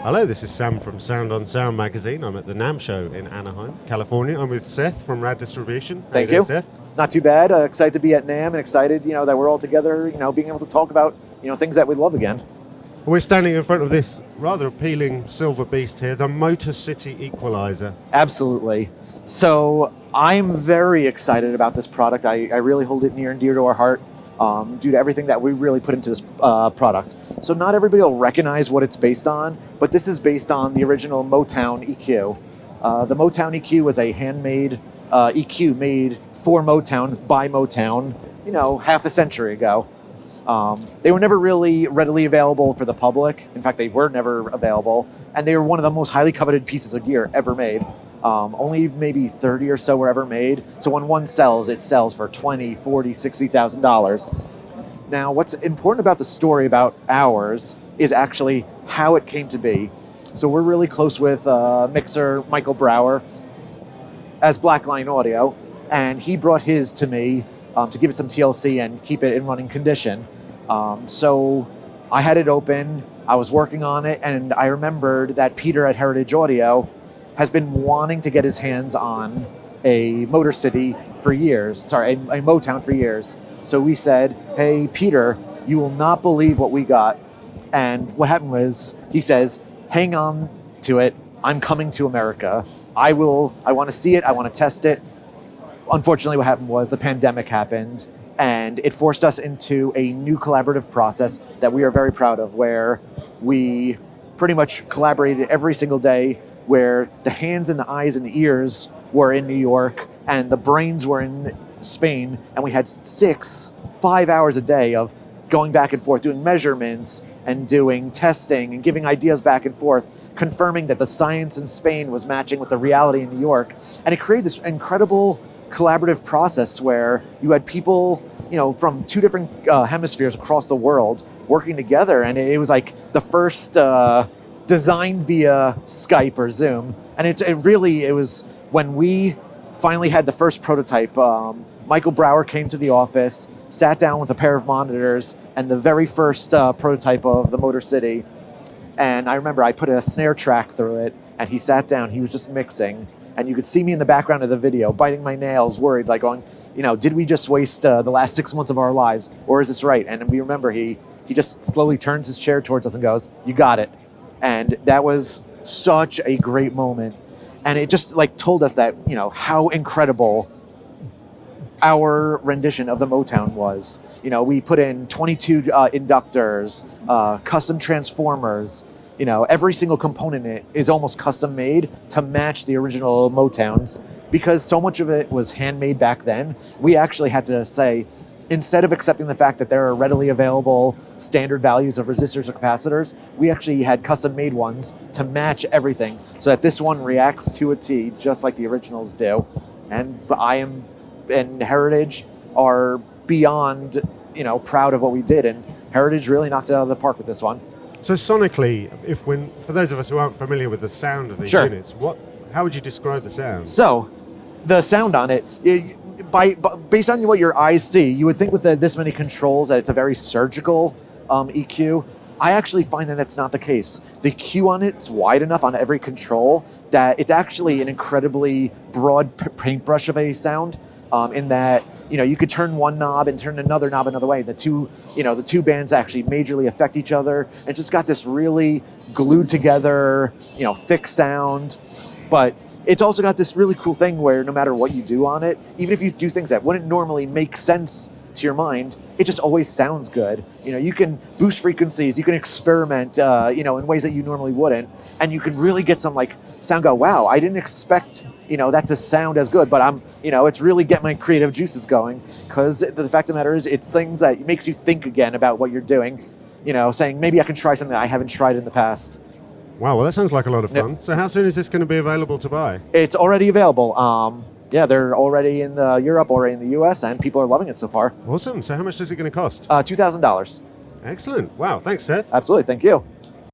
Hello, this is Sam from Sound on Sound magazine. I'm at the NAMM show in Anaheim, California. I'm with Seth from Rad Distribution. Thank you. Seth? Not too bad. Excited to be at NAMM and excited, that we're all together, being able to talk about, things that we love again. We're standing in front of this rather appealing silver beast here, the Motorcity EQualiser. Absolutely. So I'm very excited about this product. I really hold it near and dear to our heart due to everything that we really put into this product. So not everybody will recognize what it's based on, but this is based on the original Motown EQ. The Motown EQ was a handmade EQ made for Motown by Motown, half a century ago. They were never really readily available for the public. In fact, they were never available, and they were one of the most highly coveted pieces of gear ever made. Only maybe 30 or so were ever made. So when one sells, it sells for $20,000, $40,000, $60,000. Now, what's important about the story about ours is actually how it came to be. So we're really close with mixer Michael Brower as Blackline Audio, and he brought his to me to give it some TLC and keep it in running condition. So I had it open, I was working on it, and I remembered that Peter at Heritage Audio has been wanting to get his hands on a Motorcity for years, a Motown for years. So we said, hey, Peter, you will not believe what we got. And what happened was, he says, hang on to it, I'm coming to America. I want to see it, I want to test it. Unfortunately, what happened was the pandemic happened, and it forced us into a new collaborative process that we are very proud of, where we pretty much collaborated every single day, where the hands and the eyes and the ears were in New York and the brains were in Spain, and we had 5 hours a day of going back and forth, doing measurements and doing testing and giving ideas back and forth, confirming that the science in Spain was matching with the reality in New York. And it created this incredible collaborative process where you had people, from two different hemispheres across the world working together, and it was like the first designed via Skype or Zoom. And it was when we finally had the first prototype. Michael Brower came to the office, sat down with a pair of monitors and the very first prototype of the Motorcity. And I remember I put a snare track through it, and he sat down, he was just mixing. And you could see me in the background of the video, biting my nails, worried, like going, did we just waste the last 6 months of our lives, or is this right? And we remember he just slowly turns his chair towards us and goes, you got it. And that was such a great moment. And it just told us that, how incredible our rendition of the Motown was. We put in 22 inductors, custom transformers. Every single component in it is almost custom made to match the original Motowns. Because so much of it was handmade back then, we actually had to say, instead of accepting the fact that there are readily available standard values of resistors or capacitors, we actually had custom made ones to match everything so that this one reacts to a T just like the originals do. And Heritage are beyond, proud of what we did. And Heritage really knocked it out of the park with this one. So sonically, for those of us who aren't familiar with the sound of these Sure. units, how would you describe the sound? So, the sound on it, based on what your eyes see, you would think with this many controls that it's a very surgical EQ. I actually find that that's not the case. The Q on it's wide enough on every control that it's actually an incredibly broad paintbrush of a sound. In that, you could turn one knob and turn another knob another way. The two bands actually majorly affect each other. And just got this really glued together, thick sound. But it's also got this really cool thing where no matter what you do on it, even if you do things that wouldn't normally make sense to your mind, it just always sounds good. You can boost frequencies, you can experiment, in ways that you normally wouldn't, and you can really get some sound go, wow, I didn't expect, that to sound as good, but it's really get my creative juices going, because the fact of the matter is, it's things that makes you think again about what you're doing, saying maybe I can try something that I haven't tried in the past. Wow, well that sounds like a lot of fun. Yep. So how soon is this going to be available to buy? It's already available. They're already in Europe, already in the US, and people are loving it so far. Awesome. So how much is it going to cost? $2,000. Excellent. Wow, thanks, Seth. Absolutely, thank you.